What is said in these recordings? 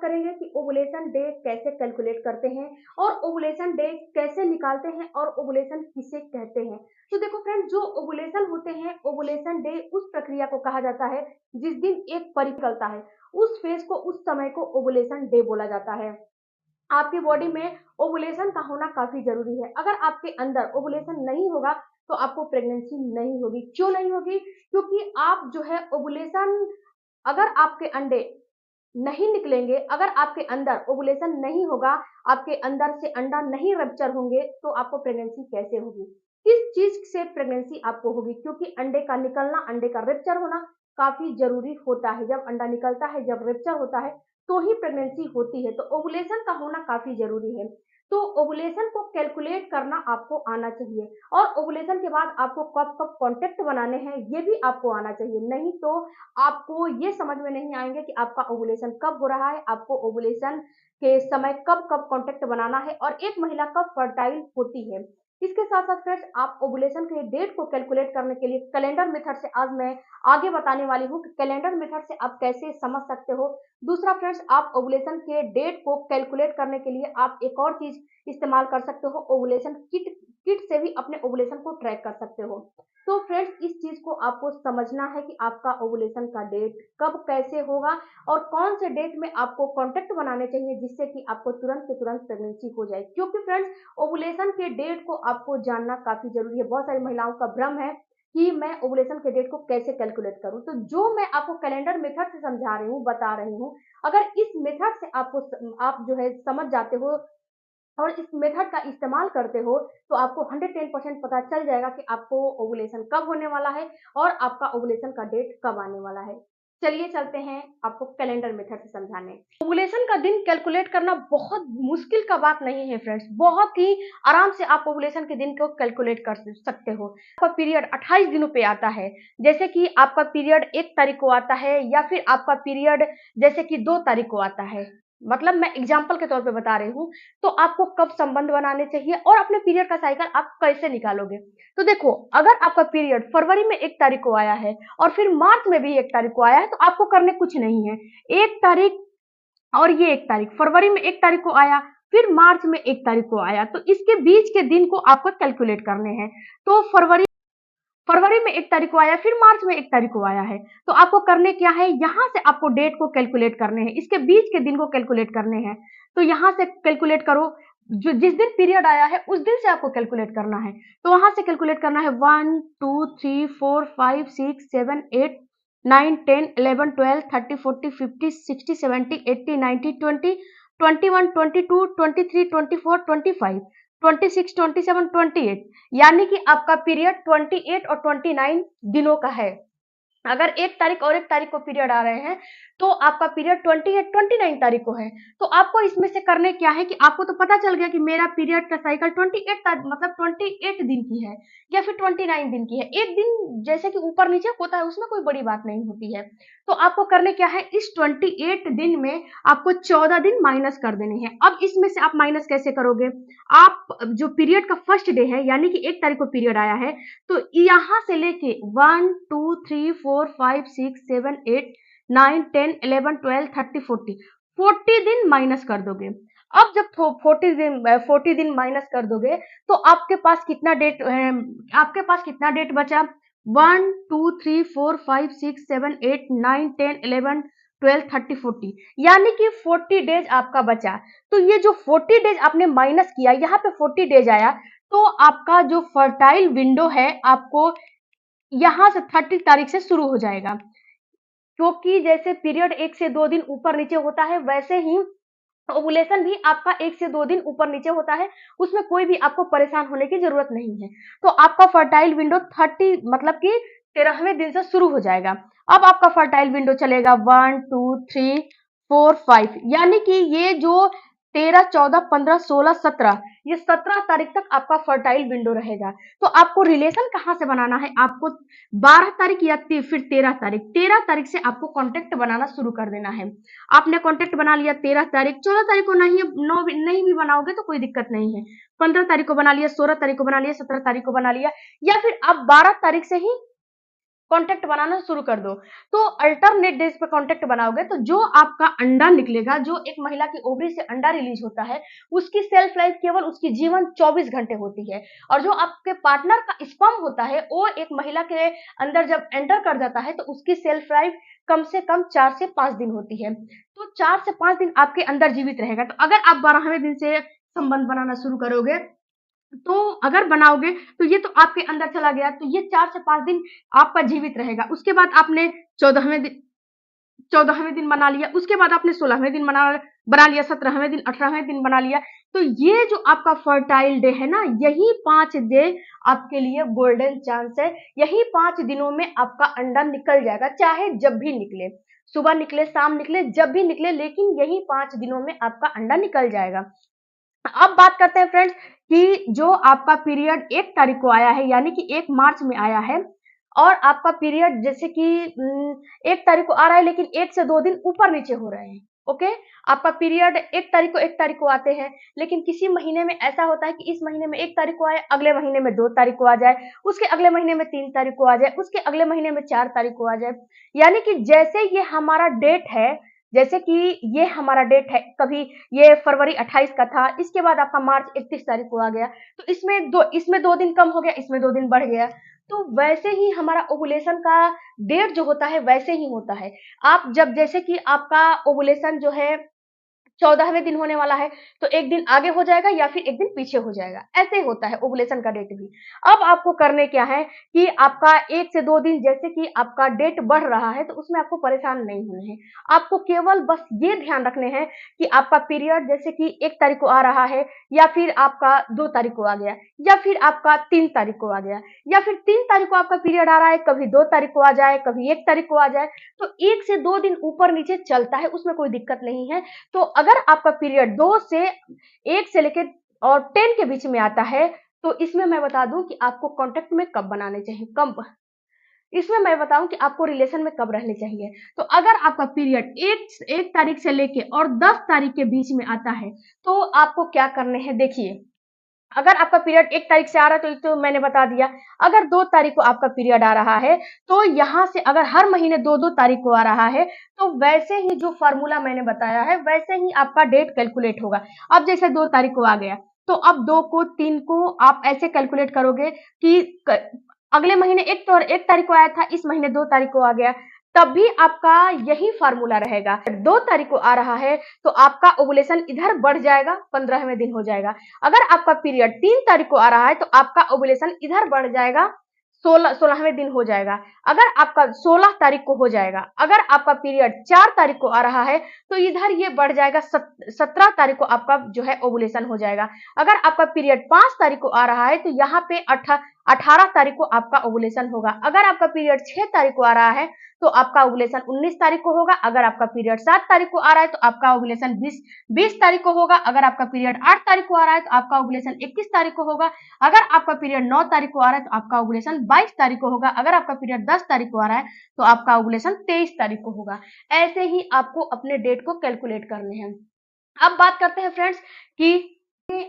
करेंगे कि ovulation day कैसे कैलकुलेट करते हैं और ओवुलेशन डे कैसे निकालते हैं और ओवुलेशन किसे कहते हैं। तो देखो फ्रेंड, जो ओवुलेशन होते हैं, ओवुलेशन डे उस प्रक्रिया को कहा जाता है जिस दिन एक परी निकलता है, उस फेज को, उस समय को ओवुलेशन डे बोला जाता है। आपकी बॉडी में ओवुलेशन का होना काफी जरूरी है। अगर आपके अंदर ओवुलेशन नहीं होगा तो आपको प्रेगनेंसी नहीं होगी। क्यों नहीं होगी? क्योंकि आप जो है ओवुलेशन, अगर आपके अंडे नहीं निकलेंगे, अगर आपके अंदर ओवुलेशन नहीं होगा, आपके अंदर से अंडा नहीं रप्चर होंगे, तो आपको प्रेगनेंसी कैसे होगी? किस चीज से प्रेगनेंसी आपको होगी? क्योंकि अंडे का निकलना, अंडे का रप्चर होना काफी जरूरी होता है। जब अंडा निकलता है, जब रप्चर होता है, तो ही प्रेगनेंसी होती है। तो ओवुलेशन का होना काफी जरूरी है। तो ओवुलेशन को कैलकुलेट करना आपको आना चाहिए और ओवुलेशन के बाद आपको कब कब कॉन्टेक्ट बनाने हैं ये भी आपको आना चाहिए। नहीं तो आपको ये समझ में नहीं आएंगे कि आपका ओवुलेशन कब हो रहा है, आपको ओवुलेशन के समय कब कब कॉन्टेक्ट बनाना है और एक महिला कब फर्टाइल होती है। इसके साथ साथ फ्रेंड्स, आप ओवुलेशन के डेट को कैलकुलेट करने के लिए कैलेंडर मेथड से आज मैं आगे बताने वाली हूँ कि कैलेंडर मेथड से आप कैसे समझ सकते हो। दूसरा फ्रेंड्स, आप ओवुलेशन के डेट को कैलकुलेट करने के लिए आप एक और चीज इस्तेमाल कर सकते हो, ओवुलेशन किट। किट से भी अपने ओवुलेशन को ट्रैक कर सकते हो। तो फ्रेंड्स, इस चीज को आपको समझना है कि आपका ओवुलेशन का डेट कब कैसे होगा और कौन से डेट में आपको कॉन्टेक्ट बनाने चाहिए जिससे कि आपको तुरंत से तुरंत प्रेगनेंसी हो जाए। क्योंकि फ्रेंड्स, ओवुलेशन के डेट को आपको जानना काफी जरूरी है। बहुत सारी महिलाओं का भ्रम है कि मैं ओवुलेशन के डेट को कैसे कैलकुलेट करूं। तो जो मैं आपको कैलेंडर मेथड से समझा रही हूँ, बता रही हूँ, अगर इस मेथड से आप जो है समझ जाते हो और इस मेथड का इस्तेमाल करते हो तो आपको 110% पता चल जाएगा कि आपको ओवुलेशन कब होने वाला है और आपका ओवुलेशन का डेट कब आने वाला है। चलिए चलते हैं आपको कैलेंडर मेथड से समझाने। ओवुलेशन का दिन कैलकुलेट करना बहुत मुश्किल का बात नहीं है फ्रेंड्स, बहुत ही आराम से आप ओवुलेशन के दिन को कैलकुलेट कर सकते हो। आपका पीरियड 28 दिनों पे आता है, जैसे कि आपका पीरियड 1 तारीख को आता है या फिर आपका पीरियड जैसे कि 2 तारीख को आता है। मतलब मैं एग्जाम्पल के तौर पे बता रही हूँ। तो आपको कब संबंध बनाने चाहिए और अपने पीरियड का साइकिल आप कैसे निकालोगे। तो देखो, अगर आपका पीरियड फरवरी में 1 तारीख को आया है और फिर मार्च में भी 1 तारीख को आया है तो आपको करने कुछ नहीं है। 1 तारीख और ये 1 तारीख, फरवरी में 1 तारीख को आया, फिर मार्च में 1 तारीख को आया, तो इसके बीच के दिन को आपको कैलकुलेट करने हैं। तो फरवरी में 1 तारीख को आया, फिर मार्च में 1 तारीख को आया है, तो आपको करने क्या है, यहाँ से आपको डेट को कैलकुलेट करने हैं, इसके बीच के दिन को कैलकुलेट करने हैं। तो यहाँ से कैलकुलेट करो, जो जिस दिन पीरियड आया है उस दिन से आपको कैलकुलेट करना है। तो वहां से कैलकुलेट करना है 1 2 3 4 5 6 7 8 9 10 11 12 13 14 15 16 17 18 19 20 21 22 23 24 25 26 27 28, यानी कि आपका पीरियड 28 और 29 दिनों का है। अगर 1 तारीख और 1 तारीख को पीरियड आ रहे हैं तो आपका पीरियड 28 29 तारीख को है। तो आपको इसमें से करने क्या है कि आपको तो पता चल गया कि मेरा पीरियड का साइकिल 28 तारीख मतलब 28 दिन की है या फिर 29 दिन की है। एक दिन जैसे कि ऊपर नीचे होता है, उसमें कोई बड़ी बात नहीं होती है। तो आपको करने क्या है, इस 28 दिन में आपको 14 दिन माइनस कर देने हैं। अब इसमें से आप माइनस कैसे करोगे? आप जो पीरियड का फर्स्ट डे है यानी कि 1 तारीख को पीरियड आया है, तो यहाँ से लेके 1 2 3 4 5 6 7 8 9 10 11 12 13 14 40 दिन माइनस कर दोगे। अब जब 40 दिन माइनस कर दोगे तो आपके पास कितना डेट बचा? 1 2 3 4 5 6 7 8 9 10 11 12 13 14, यानी कि 40 डेज आपका बचा। तो ये जो 40 डेज आपने माइनस किया, यहाँ पे 40 डेज आया, तो आपका जो फर्टाइल विंडो है आपको यहाँ से 30 तारीख से शुरू हो जाएगा। क्योंकि जैसे पीरियड 1 से 2 दिन ऊपर नीचे होता है, वैसे ही ओवुलेशन भी आपका 1 से 2 दिन ऊपर नीचे होता है, उसमें कोई भी आपको परेशान होने की जरूरत नहीं है। तो आपका फर्टाइल विंडो 30 मतलब कि 13वें दिन से शुरू हो जाएगा। अब आपका फर्टाइल विंडो चलेगा 1 2 3 4 5, यानी कि ये जो 13 14 15 16 17, ये 17 तारीख तक आपका फर्टाइल विंडो रहेगा। तो आपको रिलेशन कहाँ से बनाना है, आपको 12 तारीख या फिर 13 तारीख से आपको कॉन्टेक्ट बनाना शुरू कर देना है। आपने कॉन्टेक्ट बना लिया 13 तारीख, 14 तारीख को नहीं भी बनाओगे तो कोई दिक्कत नहीं है। 15 तारीख को बना लिया, 16 तारीख को बना लिया, 17 तारीख को बना लिया, या फिर आप 12 तारीख से ही कांटेक्ट बनाना शुरू कर दो। तो अल्टरनेट डेज पे कांटेक्ट बनाओगे तो जो आपका अंडा निकलेगा, जो एक महिला की ओवरी से अंडा रिलीज होता है, उसकी सेल्फ लाइफ केवल उसकी जीवन 24 घंटे होती है। और जो आपके पार्टनर का स्पर्म होता है वो एक महिला के अंदर जब एंटर कर जाता है तो उसकी सेल्फ लाइफ कम से कम 4 से 5 दिन होती है। तो 4 से 5 दिन आपके अंदर जीवित रहेगा। तो अगर आप 12वें दिन से संबंध बनाना शुरू करोगे, तो अगर बनाओगे तो ये तो आपके अंदर चला गया, तो ये 4 से 5 दिन आपका जीवित रहेगा। उसके बाद आपने 14वें दिन बना लिया, उसके बाद आपने 16वें दिन बना लिया, 17वें दिन, 18वें दिन बना लिया। तो ये जो आपका फर्टाइल डे है ना, यही 5 डे आपके लिए गोल्डन चांस है। यही 5 दिनों में आपका अंडा निकल जाएगा, चाहे जब भी निकले, सुबह निकले, शाम निकले, जब भी निकले, लेकिन यही 5 दिनों में आपका अंडा निकल जाएगा। अब बात करते हैं फ्रेंड्स कि जो आपका पीरियड 1 तारीख को आया है, यानी कि 1 मार्च में आया है, और आपका पीरियड जैसे कि 1 तारीख को आ रहा है, लेकिन 1 से 2 दिन ऊपर नीचे हो रहे हैं। ओके, आपका पीरियड 1 तारीख को आते हैं, लेकिन किसी महीने में ऐसा होता है कि इस महीने में 1 तारीख को आए, अगले महीने में 2 तारीख को आ जाए, उसके अगले महीने में 3 तारीख को आ जाए, उसके अगले महीने में 4 तारीख को आ जाए। यानी कि जैसे ये हमारा डेट है, जैसे कि ये हमारा डेट है, कभी ये फरवरी 28 का था, इसके बाद आपका मार्च 31 तारीख को आ गया, तो इसमें 2 दिन कम हो गया, इसमें 2 दिन बढ़ गया। तो वैसे ही हमारा ओवुलेशन का डेट जो होता है वैसे ही होता है। आप जब जैसे कि आपका ओवुलेशन जो है 14वें दिन होने वाला है, तो 1 दिन आगे हो जाएगा या फिर 1 दिन पीछे हो जाएगा, ऐसे होता है ओवुलेशन का डेट भी। अब आपको करने क्या है कि आपका 1 से 2 दिन जैसे कि आपका डेट बढ़ रहा है, तो उसमें आपको परेशान नहीं होना है। आपको केवल बस ये ध्यान रखने हैं कि आपका पीरियड जैसे कि 1 तारीख को आ रहा है, या फिर आपका 2 तारीख को आ गया, या फिर आपका 3 तारीख को आ गया, या फिर 3 तारीख को आपका पीरियड आ रहा है, कभी 2 तारीख को आ जाए, कभी 1 तारीख को आ जाए, तो 1 से 2 दिन ऊपर नीचे चलता है, उसमें कोई दिक्कत नहीं है। तो अगर आपका पीरियड 2 से 1 से लेके और 10 के बीच में आता है, तो इसमें मैं बता दूं कि आपको कांटेक्ट में कब बनाने चाहिए, कब, इसमें मैं बताऊं कि आपको रिलेशन में कब रहने चाहिए। तो अगर आपका पीरियड 1 तारीख से लेके और 10 तारीख के बीच में आता है, तो आपको क्या करने हैं, देखिए। अगर आपका पीरियड 1 तारीख से आ रहा है, तो एक तो मैंने बता दिया। अगर 2 तारीख को आपका पीरियड आ रहा है, तो यहाँ से अगर हर महीने 2-2 तारीख को आ रहा है, तो वैसे ही जो फॉर्मूला मैंने बताया है, वैसे ही आपका डेट कैलकुलेट होगा। अब जैसे 2 तारीख को आ गया, तो अब 2 को, 3 को आप ऐसे कैलकुलेट करोगे कि अगले महीने 1 तारीख को आया था, इस महीने 2 तारीख को आ गया, तब भी आपका यही फार्मूला रहेगा। 2 तारीख को आ रहा है, तो आपका ओवुलेशन इधर बढ़ जाएगा, 15वें दिन हो जाएगा। अगर आपका पीरियड 3 तारीख को आ रहा है, तो आपका ओवुलेशन इधर बढ़ जाएगा, 16वें दिन हो जाएगा। अगर आपका 16 तारीख को हो जाएगा, अगर आपका पीरियड 4 तारीख को आ रहा है, तो इधर ये बढ़ जाएगा, 17 तारीख को आपका जो है ओवुलेशन हो जाएगा। अगर आपका पीरियड 5 तारीख को आ रहा है, तो यहाँ पे 18 तारीख को आपका ओवुलेशन होगा। अगर आपका पीरियड 6 तारीख को आ रहा है, तो आपका ओवुलेशन 19 तारीख को होगा। अगर आपका पीरियड 7 तारीख को आ रहा है, तो आपका ओवुलेशन 20 तारीख को होगा। अगर आपका पीरियड 8 तारीख को आ रहा है, तो आपका ओवुलेशन 21 तारीख को होगा। अगर आपका पीरियड 9 तारीख को आ रहा है, तो आपका ओवुलेशन 22 तारीख को होगा। अगर आपका पीरियड 10 तारीख को आ रहा है, तो आपका ओवुलेशन 23 तारीख को होगा। ऐसे ही आपको अपने डेट को कैलकुलेट करने हैं। अब बात करते हैं फ्रेंड्स कि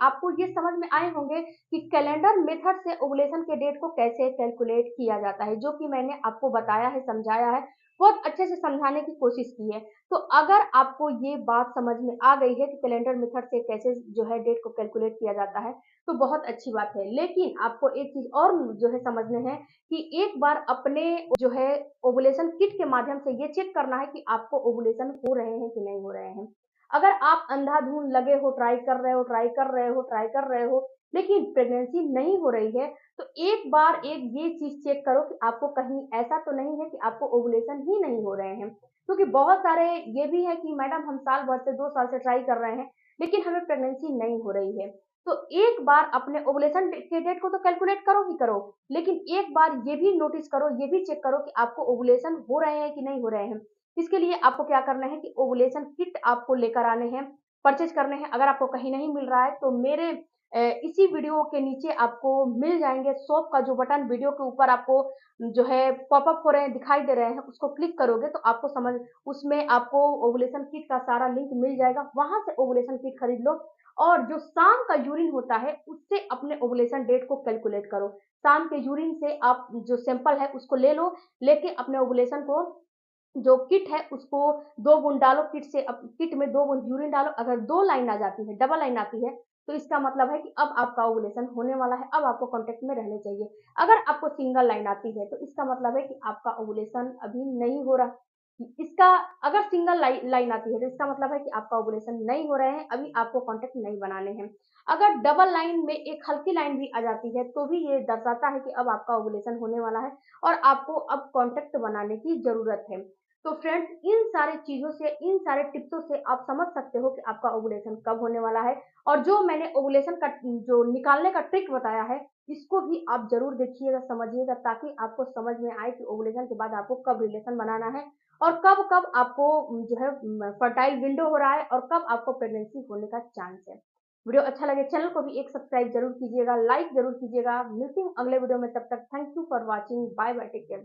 आपको ये समझ में आए होंगे कि कैलेंडर मेथड से ओवुलेशन के डेट को कैसे कैलकुलेट किया जाता है, जो कि मैंने आपको बताया है, समझाया है, बहुत अच्छे से समझाने की कोशिश की है। तो अगर आपको ये बात समझ में आ गई है कि कैलेंडर मेथड से कैसे जो है डेट को कैलकुलेट किया जाता है, तो बहुत अच्छी बात है। लेकिन आपको एक चीज और जो है समझने हैं कि एक बार अपने जो है ओवुलेशन किट के माध्यम से ये चेक करना है कि आपको ओवुलेशन हो रहे हैं कि नहीं हो रहे हैं। अगर आप अंधाधुंध लगे हो, ट्राई कर रहे हो, ट्राई कर रहे हो, ट्राई कर रहे हो, लेकिन प्रेगनेंसी नहीं हो रही है, तो एक बार ये चीज चेक करो कि आपको कहीं ऐसा तो नहीं है कि आपको ओवुलेशन ही नहीं हो रहे हैं। क्योंकि बहुत सारे ये भी है कि मैडम हम साल भर से 2 साल से ट्राई कर रहे हैं, लेकिन हमें प्रेगनेंसी नहीं हो रही है। तो एक बार अपने ओवुलेशन के डेट को तो कैलकुलेट करो ही करो, लेकिन एक बार ये भी नोटिस करो, ये भी चेक करो कि आपको ओवुलेशन हो रहे हैं कि नहीं हो रहे हैं। इसके लिए आपको क्या करना है कि ओवुलेशन किट आपको लेकर आने हैं, परचेज करने हैं। अगर आपको कहीं नहीं मिल रहा है, तो मेरे इसी वीडियो के नीचे आपको मिल जाएंगे। शॉप का जो बटन वीडियो के ऊपर आपको जो है पॉपअप हो रहे हैं, दिखाई दे रहे हैं, उसको क्लिक करोगे तो आपको समझ, उसमें आपको ओवुलेशन किट का सारा लिंक मिल जाएगा। वहां से ओवुलेशन किट खरीद लो और जो शाम का यूरिन होता है उससे अपने ओवुलेशन डेट को कैलकुलेट करो। शाम के यूरिन से आप जो सैंपल है उसको ले लो, लेके अपने ओवुलेशन को जो किट है उसको 2 बूँद डालो, किट में 2 बूँद यूरिन डालो। अगर 2 लाइन आ जाती है, डबल लाइन आती है, तो इसका मतलब है कि अब आपका ओवुलेशन होने वाला है, अब आपको कॉन्टैक्ट में रहने चाहिए। अगर आपको सिंगल लाइन आती है, तो इसका मतलब है कि आपका ओवुलेशन अभी नहीं हो रहा। इसका अगर सिंगल लाइन आती है, तो इसका मतलब है कि आपका ओवुलेशन नहीं हो रहे हैं, अभी आपको कॉन्टैक्ट नहीं बनाने हैं। अगर डबल लाइन में एक हल्की लाइन भी आ जाती है, तो भी ये दर्शाता है कि अब आपका ओवुलेशन होने वाला है और आपको अब कॉन्टैक्ट बनाने की ज़रूरत है। तो फ्रेंड्स, इन सारी चीज़ों से, इन सारे टिप्सों से आप समझ सकते हो कि आपका ओवुलेशन कब होने वाला है। और जो मैंने ओवुलेशन का जो निकालने का ट्रिक बताया है, इसको भी आप ज़रूर देखिएगा, समझिएगा, ताकि आपको समझ में आए कि ओवुलेशन के बाद आपको कब रिलेशन बनाना है और कब-कब आपको जो है फर्टाइल विंडो हो रहा है और कब आपको प्रेगनेंसी होने का चांस है। वीडियो अच्छा लगे चैनल को भी एक सब्सक्राइब ज़रूर कीजिएगा, लाइक ज़रूर कीजिएगा। मिलती हूँ अगले वीडियो में, तब तक thank you for watching. Bye bye, take care.